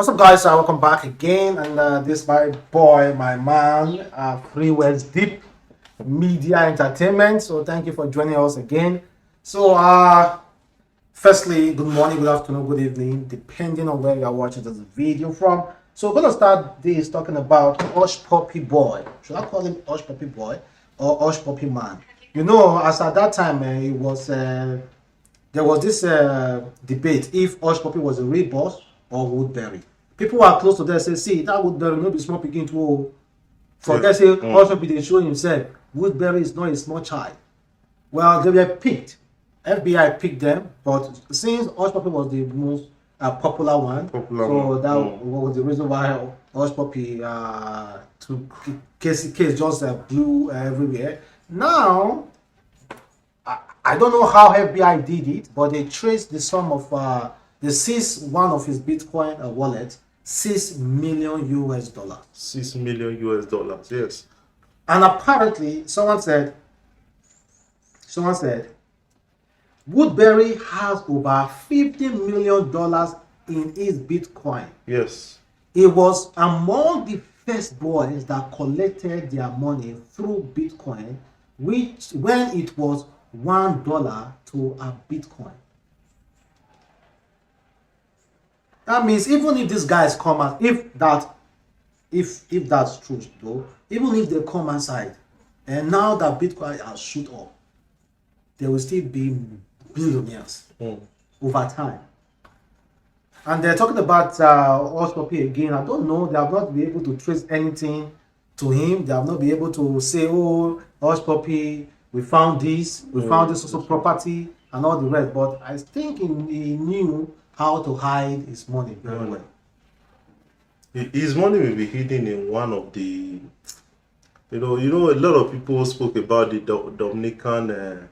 What's up, guys? Welcome back again, and this my boy, my man, Free West Deep Media Entertainment. So thank you for joining us again. So firstly, good morning, good afternoon, good evening, depending on where you are watching this video from. So we're gonna start this talking about Hushpuppi Boy. Should I call him Hushpuppi Boy or Hushpuppi Man? You know, as at that time, it was there was this debate if Hushpuppi was a real boss or Woodberry. People who are close to them say, see, that Woodberry no be small pikin to forget say Hushpuppi dey show himself. Woodberry is not a small child. Well, they were picked. FBI picked them, but since Hushpuppi was the most popular one, that was the reason why Hushpuppi took case just blew everywhere. Now, I don't know how FBI did it, but they traced the sum of they seized one of his Bitcoin wallet, $6 million US. $6 million, yes. And apparently, someone said, Woodberry has over $50 million in his Bitcoin. Yes. He was among the first boys that collected their money through Bitcoin, which when it was $1 to a Bitcoin. That means even if these guys come out, if that's true though, even if they come outside, and now that Bitcoin has shoot up, they will still be billionaires over time. And they're talking about Hushpuppi again. I don't know. They have not been able to trace anything to him. They have not been able to say, oh, Hushpuppi, we found this also property and all the rest. But I think he knew how to hide his money very well. His money will be hidden in one of the, a lot of people spoke about the Dominican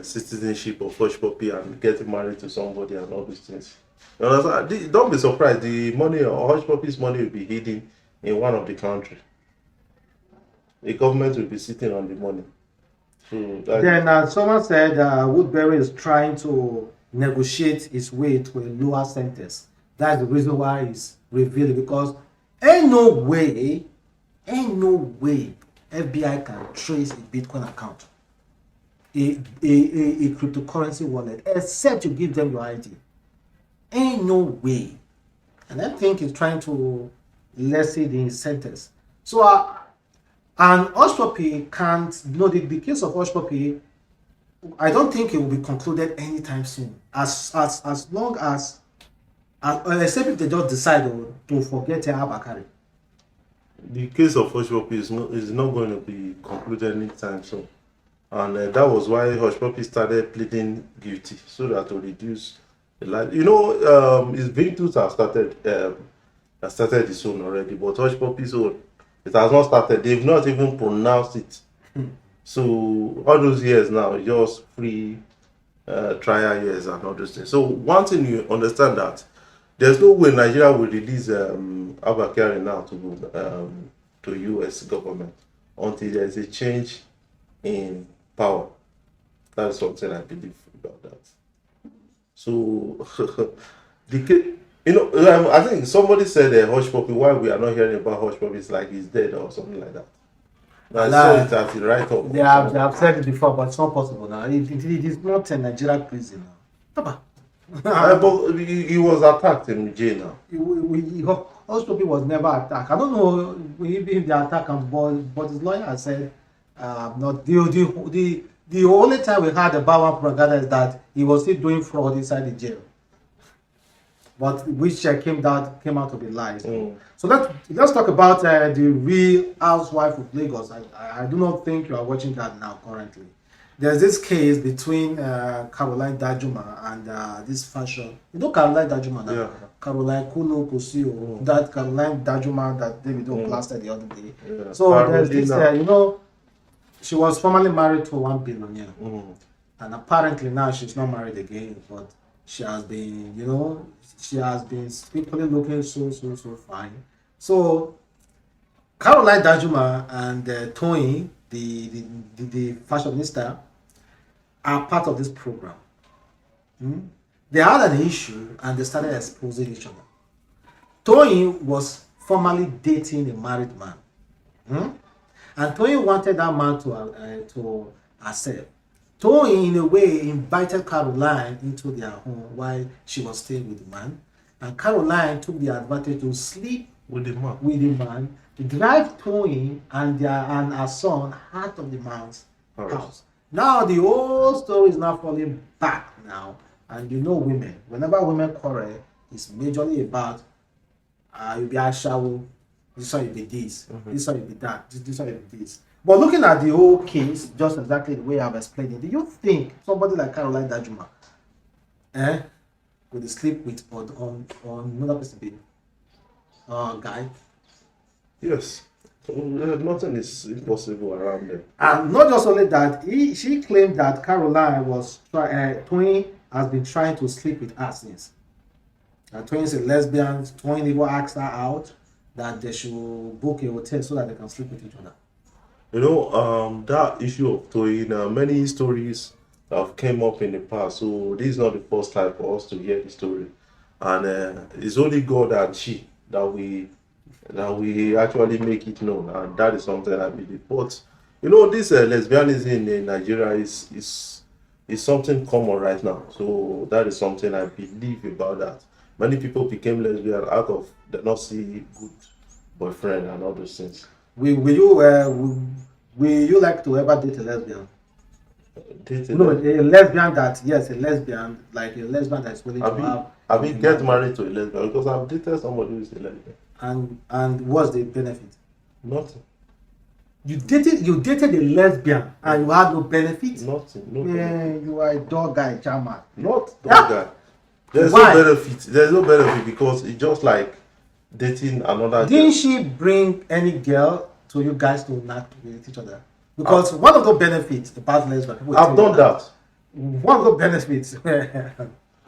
citizenship of Hushpuppi and getting married to somebody and all these things. You understand? Don't be surprised. The money, or Hushpuppi's money, will be hidden in one of the countries. The government will be sitting on the money. So then someone said Woodberry is trying to negotiate his way to a lower sentence. That's the reason why he's revealed, because ain't no way FBI can trace a Bitcoin account, a cryptocurrency wallet, except you give them your ID. Ain't no way. And I think he's trying to lessen the sentence. So and Hushpuppi can't, the case of Hushpuppi, I don't think it will be concluded anytime soon. As long as except if they just decide to forget Abakari. The case of Hushpuppi is not going to be concluded anytime soon. And that was why Hushpuppi started pleading guilty, so that to reduce the life. His victims have started his own already, but Hushpuppi's own, it has not started. They've not even pronounced it. So all those years now, just free trial years and all those things. So one thing you understand, that there's no way Nigeria will release Abakari now to US government until there's a change in power. That's something I believe about that. So I think somebody said Hushpuppi, why we are not hearing about Hushpuppi, is like he's dead or something like that. I saw it at the right up. They have said it before, but it's not possible now. It is not a Nigerian prison now. But he was attacked in jail now. Hushpuppi was never attacked. I don't know if they attack him, but his lawyer said not the only time we heard about one propaganda is that he was still doing fraud inside the jail, but which came out to be lies. So let's talk about the Real Housewife of Lagos. I do not think you are watching that now currently. There's this case between Caroline Dajuma and this fashion. You know Caroline Dajuma now? Yeah. Caroline Kuno Kosio. That Caroline Dajuma that Davido blasted the other day. Yeah. So there's this, she was formerly married to one billionaire. And apparently now she's not married again, but she has been, people looking so fine. So Caroline Dajuma and Toyin, the fashionista, are part of this program. They had an issue and they started exposing each other. Toyin was formerly dating a married man. Hmm? And Toyin wanted that man to accept. Toyin, in a way, invited Caroline into their home while she was staying with the man. And Caroline took the advantage to sleep With the man. drive Toyin and her son out of the man's House. house. Now the whole story is now falling back now. And you know women, whenever women quarrel, it's majorly about you'll be ashawo, this one will be this, this one will be that, this one will be this. But looking at the whole case, just exactly the way I've explained it, do you think somebody like Caroline Dajuma would sleep with on another person guy? Yes. Nothing is impossible around them. And not just only that, she claimed that Caroline Toyin has been trying to sleep with her since. Toyin is a lesbian. Toyin even asked her out that they should book a hotel so that they can sleep with each other. You know, that issue of Toyin, many stories have came up in the past. So this is not the first time for us to hear the story. And it's only God and she that we actually make it known, and that is something I believe. But you know, this lesbianism in Nigeria is something common right now. So that is something I believe about that. Many people became lesbian out of they not see good boyfriend and all those things. Will you like to ever date a lesbian? Dating No, them. a lesbian that yes, a lesbian like a lesbian that's willing to have. Have you get married to a lesbian? Because I've dated somebody who is a lesbian. And what's the benefit? Nothing. You dated a lesbian and you had no benefit? Nothing. No Yeah, benefit. you are a dog guy, chairman. Not that guy. There's Why? no benefit. There's no benefit because it's just like dating another Didn't girl. she bring any girl to you guys to not with each other? Because one of the benefits about lesbian people I've done that. One of the benefits.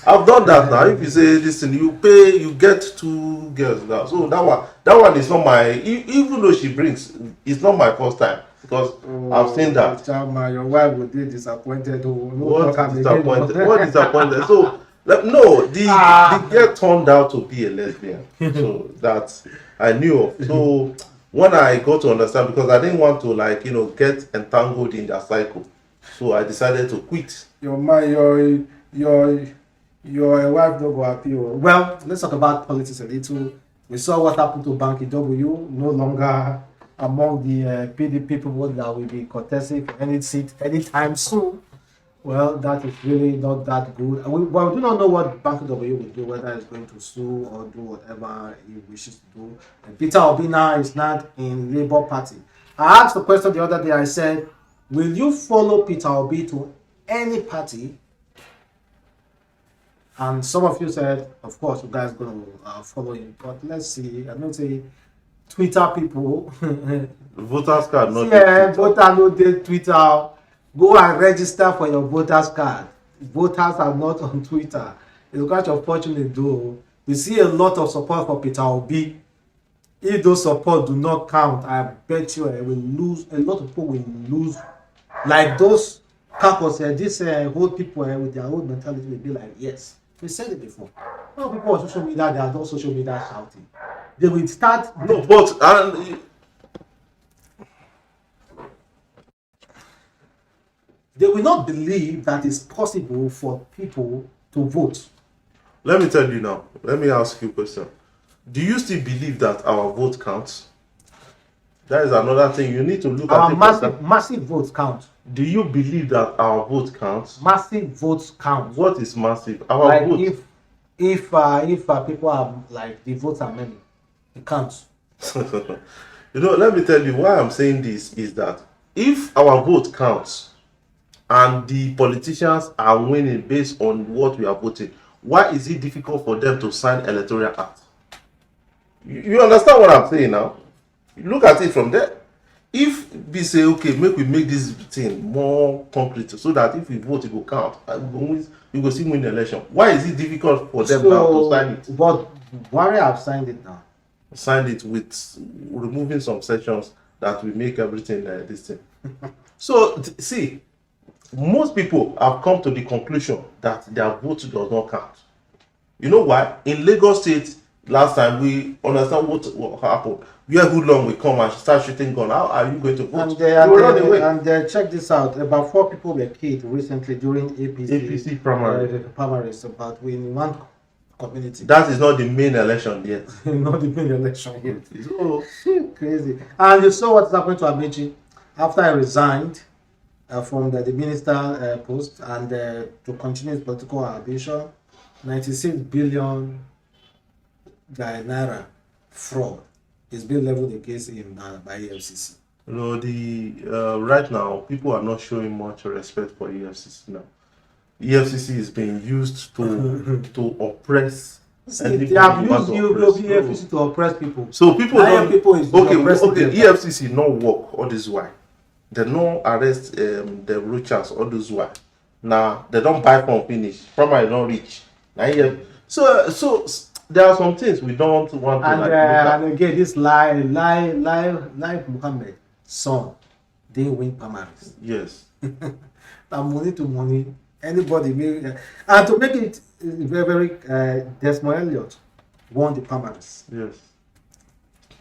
I've done that now. If you say listen, you pay, you get 2 girls now. So that one is not my. Even though she brings, it's not my first time because I've seen that. Chairman, your wife will be disappointed. Oh, no What talk am disappointed? again. What disappointed? So no, the girl turned out to be a lesbian. So that I knew of. So when I got to understand, because I didn't want to get entangled in their cycle, so I decided to quit. Your wife don't go happy. Well, let's talk about politics a little. We saw what happened to Banky W. No longer among the PDP people that will be contesting for any seat anytime soon. Well, that is really not that good. We do not know what Banky W will do, whether he's going to sue or do whatever he wishes to do. And Peter Obi now is not in Labour Party. I asked the question the other day. I said, will you follow Peter Obi to any party? And some of you said, of course, you guys going to follow him. But let's see. I'm not saying Twitter people. Voters card, not Yeah, voter no dey Twitter. Go and register for your voters card. Voters are not on Twitter. It's quite unfortunate though. We see a lot of support for Peter Obi. If those support do not count, I bet you will lose. A lot of people will lose. Like those couples, these old people with their old mentality will be like, yes. We said it before. Now people on social media, they are not social media shouting. They will start. No, but They will not believe that it's possible for people to vote. let me tell you now. Let me ask you a question. Do you still believe that our vote counts? That is another thing you need to look Our at. massive votes count. Do you believe that our vote counts? Massive votes count. What is massive? Our Like vote. if people are like the votes are many, it counts. Let me tell you why I'm saying this is that if our vote counts and the politicians are winning based on what we are voting, why is it difficult for them to sign electoral act? You understand what I'm saying now? Look at it from there. If we say, okay, we make this thing more concrete so that if we vote, it will count. We will see win the election. Why is it difficult for them now to sign it? But Buhari have signed it now. Signed it with removing some sections that will make everything this thing. So, see, most people have come to the conclusion that their vote does not count. You know why? In Lagos State, last time we understand what happened. Where Hoodlum will come and start shooting gun. How are you going to vote? Check this out. About 4 people were killed recently during APC primary. Primaries, but in one community. That is not the main election yet. Not the main election yet. So crazy. And you saw what's happened to Amechi after I resigned from the minister post and to continue his political ambition. 96 billion naira fraud is being leveled against him by EFCC. You know, right now people are not showing much respect for EFCC now. EFCC is being used to oppress. They have used EFCC to oppress people. So people don't. People is okay. EFCC not work all this while. They no arrest the roachers all this while. Now they don't buy from finish. Primary don't reach. Now so there are some things we don't want to. And again, this lie Muhammad son, they win primaries. Yes. Now money to money. Anybody may, and to make it very Desmond Elliott won the primaries. Yes.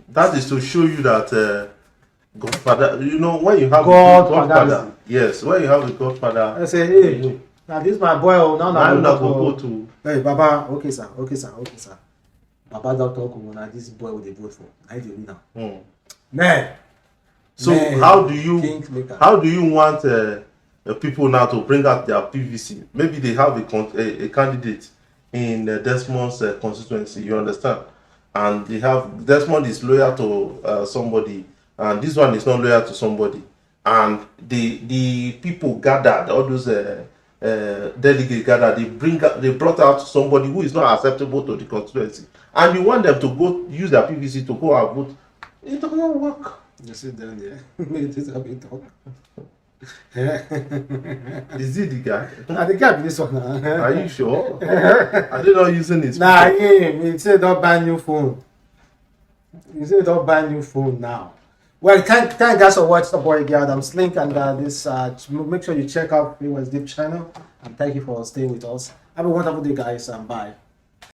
That is to show you that Godfather, you know, when you have Godfather, yes, when you have the Godfather, I say, hey, now this my boy, now go to. Hey, Baba, okay, sir. Baba don't talk now this boy will they vote for. I do now. Man. So man, how do you want people now to bring out their PVC? Maybe they have a candidate in Desmond's constituency, you understand? And they have Desmond is loyal to somebody, and this one is not loyal to somebody. And the people gathered, all those delegates gathered, they brought out somebody who is not acceptable to the constituency, and you want them to go use their PVC to go and vote. It doesn't work. You sit down there. This a bit talk. Is he the guy? The guy be this one. Are you sure? Are they not using his phone? Nah, he said don't buy new phone. He said don't buy new phone now. Well, thank guys for watching the boy Adamslink, and this make sure you check out Free West Deep channel, and thank you for staying with us. Have a wonderful day, guys, and bye.